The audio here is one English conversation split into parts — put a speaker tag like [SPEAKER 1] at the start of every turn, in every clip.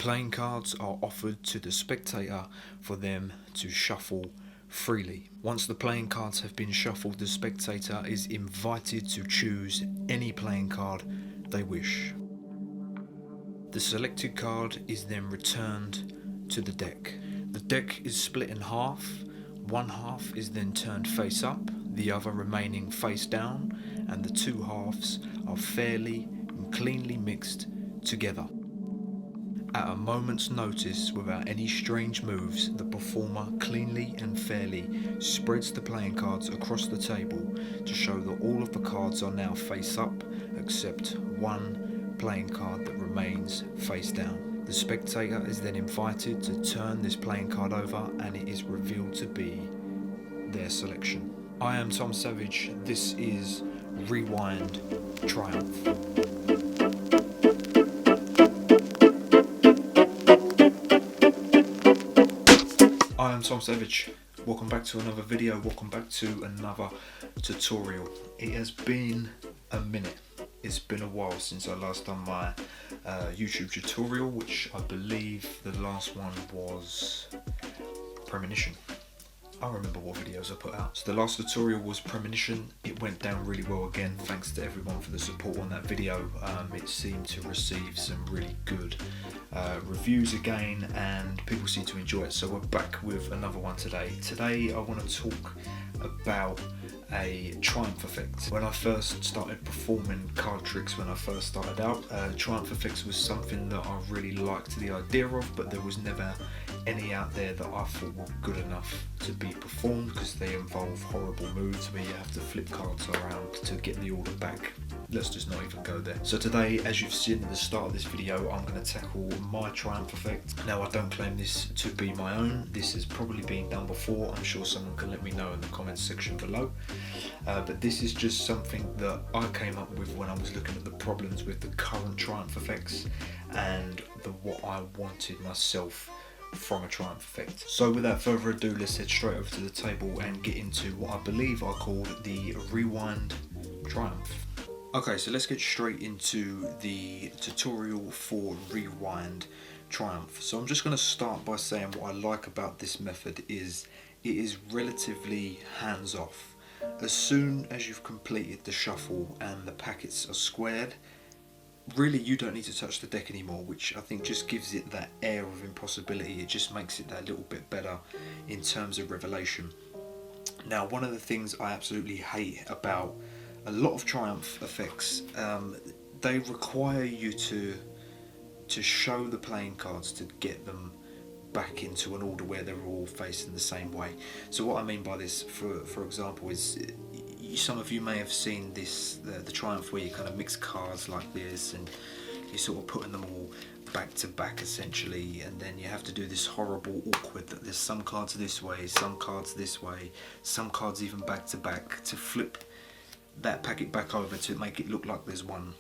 [SPEAKER 1] playing cards are offered to the spectator for them to shuffle freely. Once the playing cards have been shuffled, the spectator is invited to choose any playing card they wish. The selected card is then returned to the deck. The deck is split in half. One half is then turned face up, the other remaining face down, and the two halves are fairly and cleanly mixed together. At a moment's notice, without any strange moves, the performer cleanly and fairly spreads the playing cards across the table to show that all of the cards are now face up, except one playing card that remains face down. The spectator is then invited to turn this playing card over, and it is revealed to be their selection. I am TOMsavage. This is Rewind Triumph. I am TOMsavage. Welcome back to another video. Welcome back to another tutorial. It has been a minute. It's been a while since I last done my YouTube tutorial, which I believe the last one was Premonition. I remember what videos I put out. So the last tutorial was Premonition. It went down really well again. Thanks to everyone for the support on that video. It seemed to receive some really good reviews again, and people seem to enjoy it. So we're back with another one today. Today I want to talk about a triumph effect. When I first started performing card tricks, when I first started out, triumph effects was something that I really liked the idea of, but there was never any out there that I thought were good enough to be performed, because they involve horrible moves where you have to flip cards around to get the order back. Let's just not even go there. So today, as you've seen at the start of this video, I'm going to tackle my triumph effect. Now, I don't claim this to be my own. This has probably been done before. I'm sure someone can let me know in the comments section below. But this is just something that I came up with when I was looking at the problems with the current triumph effects and what I wanted myself from a triumph effect. So without further ado, let's head straight over to the table and get into what I believe are called the Rewind Triumph. Okay, so let's get straight into the tutorial for Rewind Triumph. So I'm just going to start by saying what I like about this method is it is relatively hands-off. As soon as you've completed the shuffle and the packets are squared, really you don't need to touch the deck anymore, which I think just gives it that air of impossibility. It just makes it that little bit better in terms of revelation. Now, one of the things I absolutely hate about a lot of triumph effects, they require you to show the playing cards to get them back into an order where they're all facing the same way. So what I mean by this, for example, is some of you may have seen this, the triumph where you kind of mix cards like this and you're sort of putting them all back to back essentially, and then you have to do this horrible awkward that there's some cards this way, some cards this way, some cards even back to back, to flip that packet back over to make it look like there's one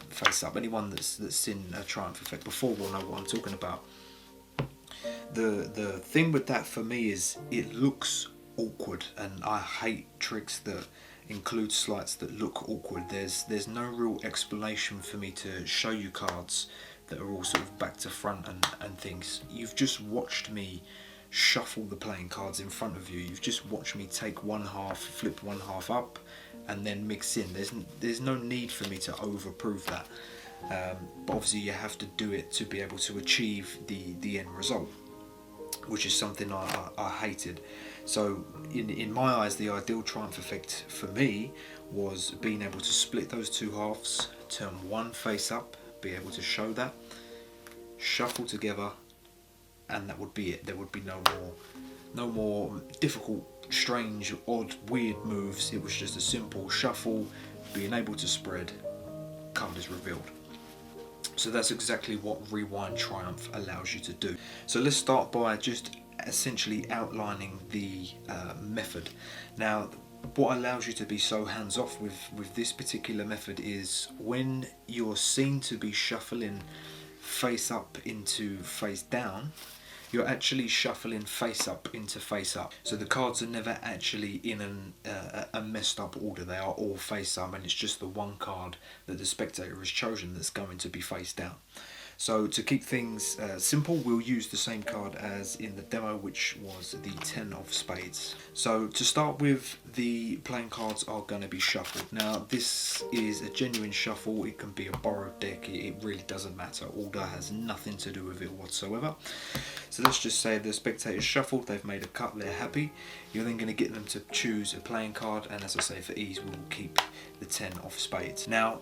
[SPEAKER 1] face up. Anyone that's seen a triumph effect before will know what I'm talking about. The thing with that for me is it looks awkward, and I hate tricks that include sleights that look awkward. There's no real explanation for me to show you cards that are all sort of back to front and things. You've just watched me shuffle the playing cards in front of you. You've just watched me take one half, flip one half up, and then mix in. There's no need for me to overprove that. But obviously you have to do it to be able to achieve the end result, which is something I hated. So in my eyes, the ideal triumph effect for me was being able to split those two halves, turn one face up, be able to show that, shuffle together, and that would be it. There would be no more difficult, strange, odd, weird moves. It was just a simple shuffle, being able to spread, card is revealed. So that's exactly what Rewind Triumph allows you to do. So let's start by just essentially outlining the method. Now, what allows you to be so hands-off with this particular method is when you're seen to be shuffling face up into face down, you're actually shuffling face up into face up. So the cards are never actually in a messed up order. They are all face up, and it's just the one card that the spectator has chosen that's going to be face down. So to keep things simple, we'll use the same card as in the demo, which was the 10 of spades. So to start with, the playing cards are going to be shuffled. Now this is a genuine shuffle, it can be a borrowed deck, it really doesn't matter. Order has nothing to do with it whatsoever. So let's just say the spectators shuffled, they've made a cut, they're happy. You're then going to get them to choose a playing card, and as I say, for ease we will keep the 10 of spades. Now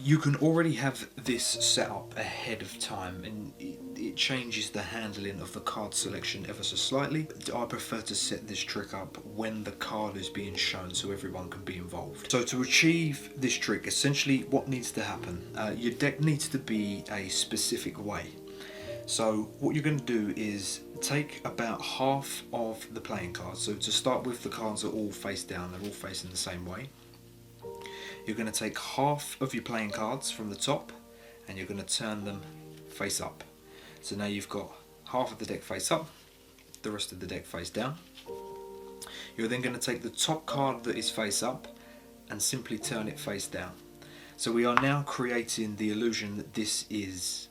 [SPEAKER 1] you can already have this set up ahead of time, and it changes the handling of the card selection ever so slightly. I prefer to set this trick up when the card is being shown so everyone can be involved. So to achieve this trick, essentially what needs to happen, your deck needs to be a specific way. So what you're going to do is take about half of the playing cards. So to start with, the cards are all face down, they're all facing the same way. You're going to take half of your playing cards from the top and you're going to turn them face up. So now you've got half of the deck face up, the rest of the deck face down. You're then going to take the top card that is face up and simply turn it face down. So we are now creating the illusion that this is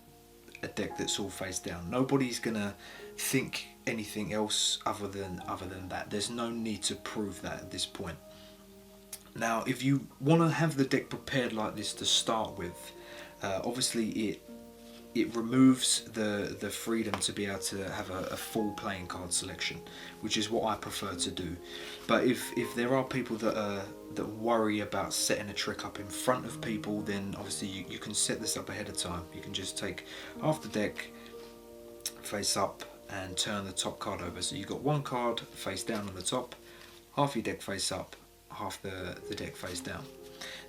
[SPEAKER 1] a deck that's all face down. Nobody's going to think anything else other than that. There's no need to prove that at this point. Now if you want to have the deck prepared like this to start with, obviously it removes the freedom to be able to have a full playing card selection, which is what I prefer to do. But if there are people that worry about setting a trick up in front of people, then obviously you can set this up ahead of time. You can just take half the deck face up and turn the top card over. So you've got one card face down on the top, half your deck face up, half the deck face down.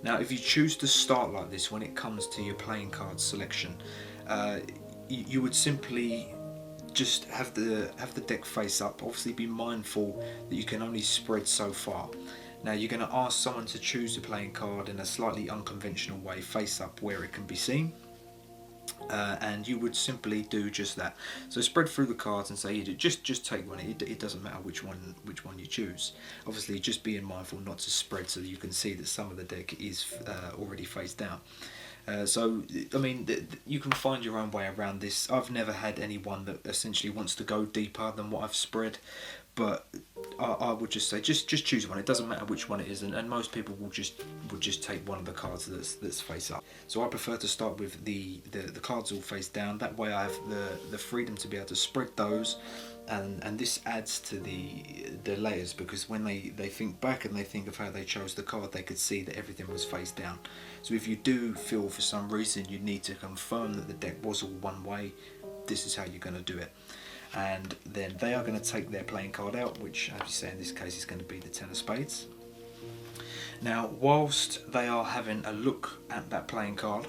[SPEAKER 1] Now if you choose to start like this when it comes to your playing card selection, you would simply just have the deck face up. Obviously be mindful that you can only spread so far. Now you're going to ask someone to choose a playing card in a slightly unconventional way, face up where it can be seen. And you would simply do just that. So spread through the cards and say, just take one. It doesn't matter which one you choose. Obviously, just being mindful not to spread so that you can see that some of the deck is already face down. So I mean, you can find your own way around this. I've never had anyone that essentially wants to go deeper than what I've spread, but I would just say just choose one. It doesn't matter which one it is, and most people would just take one of the cards that's face up. So I prefer to start with the cards all face down. That way I have the freedom to be able to spread those, and this adds to the layers, because when they think back and they think of how they chose the card, they could see that everything was face down. So if you do feel for some reason you need to confirm that the deck was all one way, this is how you're going to do it. And then they are going to take their playing card out, which, as you say, in this case is going to be the 10 of spades. Now whilst they are having a look at that playing card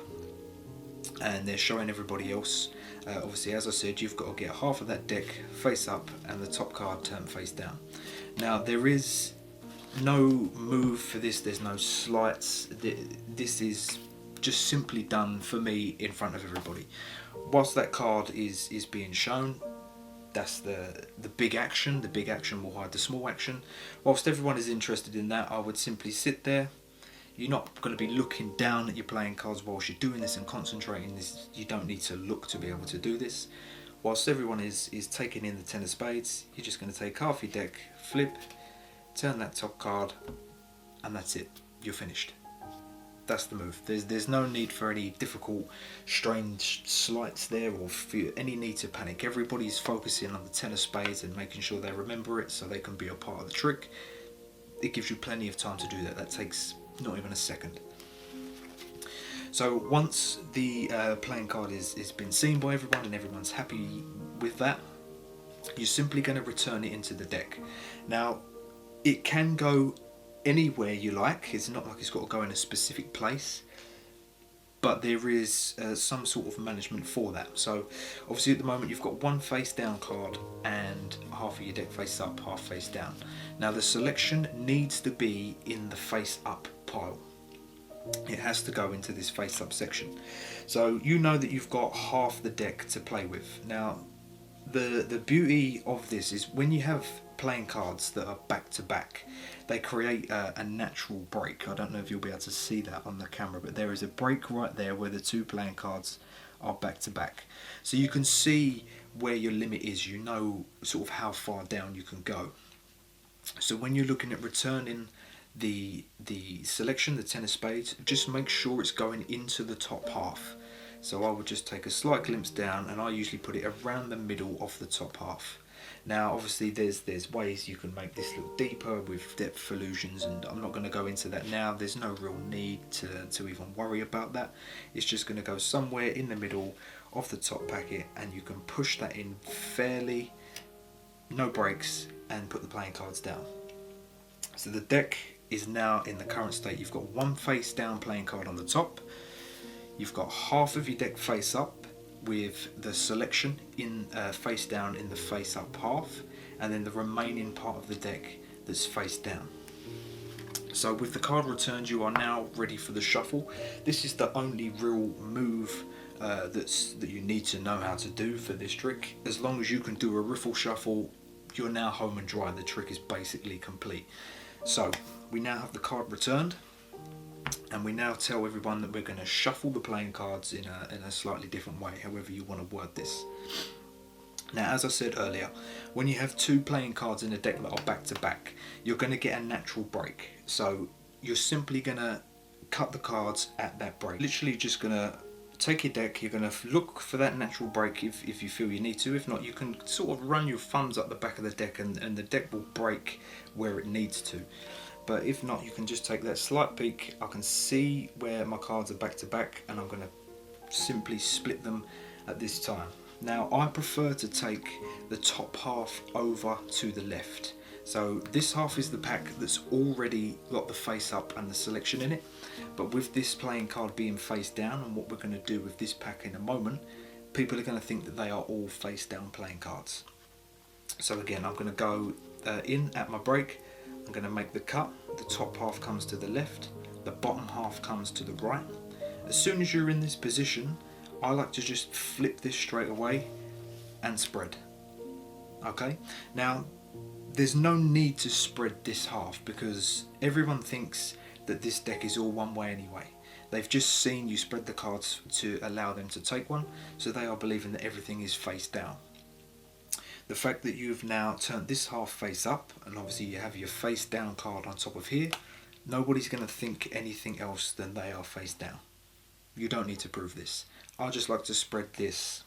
[SPEAKER 1] and they're showing everybody else, obviously as I said, you've got to get half of that deck face up and the top card turned face down. Now there is no move for this, there's no sleights. This is just simply done for me in front of everybody. Whilst that card is being shown, that's the big action. The big action will hide the small action. Whilst everyone is interested in that, I would simply sit there. You're not going to be looking down at your playing cards whilst you're doing this and concentrating. This, you don't need to look to be able to do this. Whilst everyone is taking in the 10 of spades, you're just going to take half your deck, flip, turn that top card, and that's it. You're finished. That's the move. There's no need for any difficult, strange sleights there, or any need to panic. Everybody's focusing on the 10 of spades and making sure they remember it so they can be a part of the trick. It gives you plenty of time to do that. That takes not even a second. So once the playing card is been seen by everyone and everyone's happy with that, you're simply going to return it into the deck. Now it can go anywhere you like. It's not like it's got to go in a specific place, but there is some sort of management for that. So obviously at the moment you've got one face down card and half of your deck face up, half face down. Now the selection needs to be in the face up pile. It has to go into this face up section. So you know that you've got half the deck to play with. Now the beauty of this is when you have playing cards that are back to back, they create a natural break. I don't know if you'll be able to see that on the camera, but there is a break right there where the two playing cards are back to back. So you can see where your limit is, you know sort of how far down you can go. So when you're looking at returning the selection, the 10 of spades, just make sure it's going into the top half. So I would just take a slight glimpse down, and I usually put it around the middle of the top half. Now obviously there's ways you can make this look deeper with depth illusions, and I'm not going to go into that now. There's no real need to even worry about that. It's just going to go somewhere in the middle of the top packet, and you can push that in fairly, no breaks, and put the playing cards down. So the deck is now in the current state. You've got one face down playing card on the top. You've got half of your deck face up with the selection in face down in the face up half, and then the remaining part of the deck that's face down. So with the card returned, you are now ready for the shuffle. This is the only real move that you need to know how to do for this trick. As long as you can do a riffle shuffle, you're now home and dry. The trick is basically complete. So we now have the card returned, and we now tell everyone that we're going to shuffle the playing cards in a slightly different way, however you want to word this. Now, as I said earlier, when you have two playing cards in a deck that are back to back, you're going to get a natural break. So you're simply going to cut the cards at that break. Literally just going to take your deck, you're going to look for that natural break if you feel you need to. If not, you can sort of run your thumbs up the back of the deck, and the deck will break where it needs to. But if not, you can just take that slight peek. I can see where my cards are back to back, and I'm going to simply split them at this time. Now I prefer to take the top half over to the left. So this half is the pack that's already got the face up and the selection in it. But with this playing card being face down, and what we're going to do with this pack in a moment, people are going to think that they are all face down playing cards. So again, I'm going to go in at my break. I'm going to make the cut. The top half comes to the left, the bottom half comes to the right. As soon as you're in this position, I like to just flip this straight away and spread. Okay, now there's no need to spread this half, because everyone thinks that this deck is all one way anyway. They've just seen you spread the cards to allow them to take one, so they are believing that everything is face down. The fact that you've now turned this half face up, and obviously you have your face down card on top of here, nobody's going to think anything else than they are face down. You don't need to prove this. I just like to spread this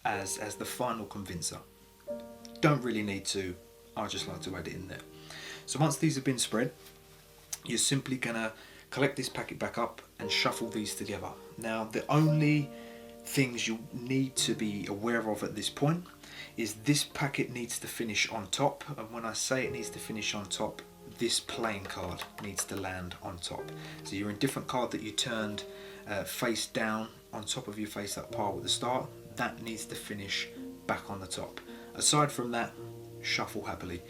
[SPEAKER 1] as the final convincer. Don't really need to, I just like to add it in there. So once these have been spread, you're simply going to collect this packet back up and shuffle these together. Now the only things you need to be aware of at this point is this packet needs to finish on top, and when I say it needs to finish on top, this playing card needs to land on top. So your indifferent card that you turned face down on top of your face up pile at the start, that needs to finish back on the top. Aside from that, shuffle happily.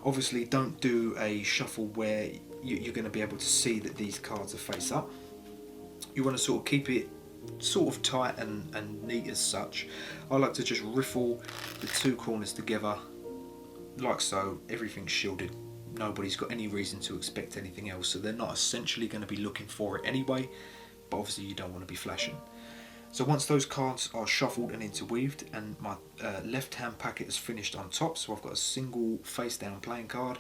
[SPEAKER 1] Obviously don't do a shuffle where you're going to be able to see that these cards are face up. You want to sort of keep it sort of tight and neat as such. I like to just riffle the two corners together like so. Everything's shielded. Nobody's got any reason to expect anything else, so they're not essentially going to be looking for it anyway, but obviously you don't want to be flashing. So once those cards are shuffled and interweaved, and my left hand packet is finished on top, so I've got a single face down playing card,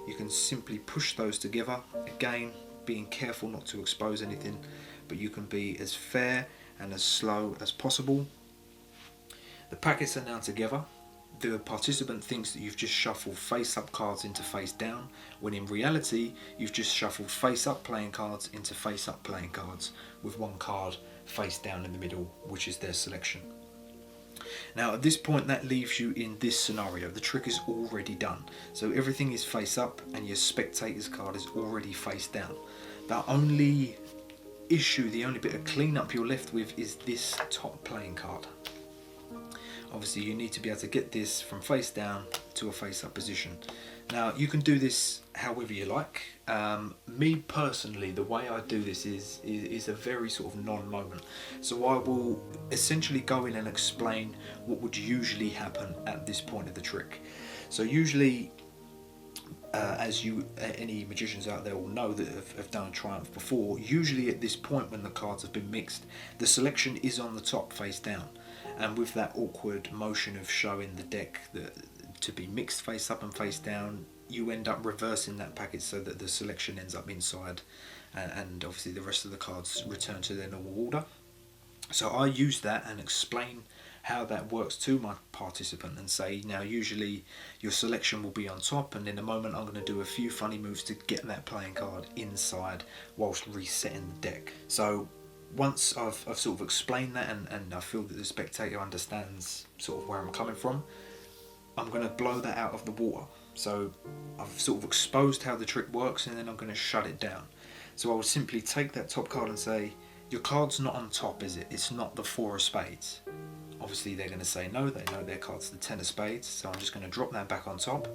[SPEAKER 1] you can simply push those together. Again, being careful not to expose anything, but you can be as fair and as slow as possible. The packets are now together. The participant thinks that you've just shuffled face up cards into face down, when in reality you've just shuffled face up playing cards into face up playing cards, with one card face down in the middle, which is their selection. Now at this point, that leaves you in this scenario. The trick is already done, so everything is face up and your spectator's card is already face down. The only issue, the only bit of cleanup you're left with, is this top playing card. Obviously you need to be able to get this from face down to a face up position. Now you can do this however you like. Me personally, the way I do this is a very sort of non-moment. So I will essentially go in and explain what would usually happen at this point of the trick. So usually As any magicians out there will know that have done a Triumph before, usually at this point when the cards have been mixed, the selection is on the top face down, and with that awkward motion of showing the deck to be mixed face up and face down, you end up reversing that package so that the selection ends up inside, and obviously the rest of the cards return to their normal order. So I use that and explain how that works to my participant and say, now usually your selection will be on top, and in a moment I'm going to do a few funny moves to get that playing card inside whilst resetting the deck. So once I've sort of explained that and I feel that the spectator understands sort of where I'm coming from, I'm going to blow that out of the water. So I've sort of exposed how the trick works, and then I'm going to shut it down. So I will simply take that top card and say, your card's not on top, is it? It's not the 4 of spades. Obviously they're going to say no, they know their card's the 10 of spades, so I'm just going to drop that back on top.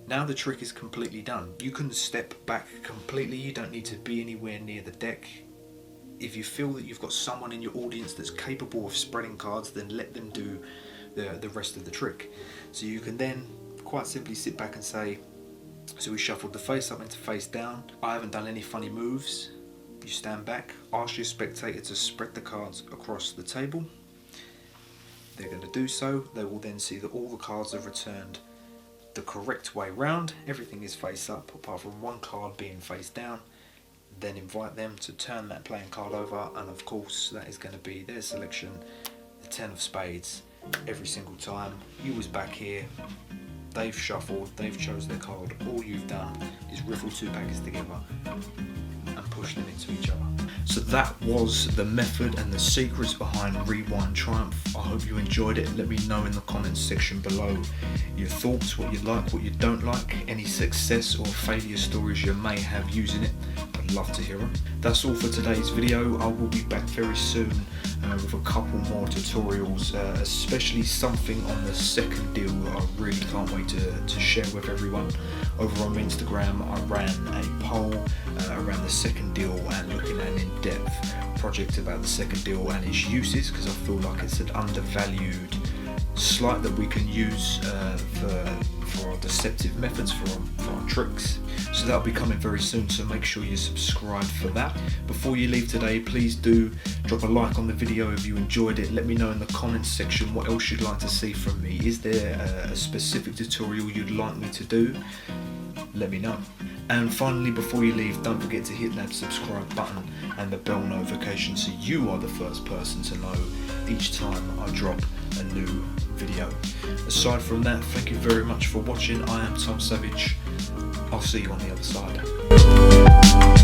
[SPEAKER 1] Now the trick is completely done. You can step back completely, you don't need to be anywhere near the deck. If you feel that you've got someone in your audience that's capable of spreading cards, then let them do the rest of the trick. So you can then quite simply sit back and say, so we shuffled the face up into face down, I haven't done any funny moves. You stand back, ask your spectator to spread the cards across the table. They're going to do so. They will then see that all the cards are returned the correct way round. Everything is face up apart from one card being face down. Then invite them to turn that playing card over, and of course that is going to be their selection, the 10 of spades, every single time. You was back here, they've shuffled, they've chose their card. All you've done is riffle 2 packets together and push them into each other. So that was the method and the secrets behind Rewind Triumph. I hope you enjoyed it. Let me know in the comments section below your thoughts, what you like, what you don't like, any success or failure stories you may have using it. I'd love to hear them. That's all for today's video. I will be back very soon with a couple more tutorials, especially something on the second deal that I really can't wait to share with everyone. Over on Instagram I ran a poll around the second deal and looking at an in-depth project about the second deal and its uses, because I feel like it's an undervalued sleight that we can use for our deceptive methods, for our tricks. So that'll be coming very soon, so make sure you subscribe for that. Before you leave today, please do drop a like on the video if you enjoyed it. Let me know in the comments section what else you'd like to see from me. Is there a specific tutorial you'd like me to do? Let me know. And finally, before you leave, don't forget to hit that subscribe button and the bell notification so you are the first person to know each time I drop a new video. Aside from that, thank you very much for watching. I am TOMsavage. I'll see you on the other side.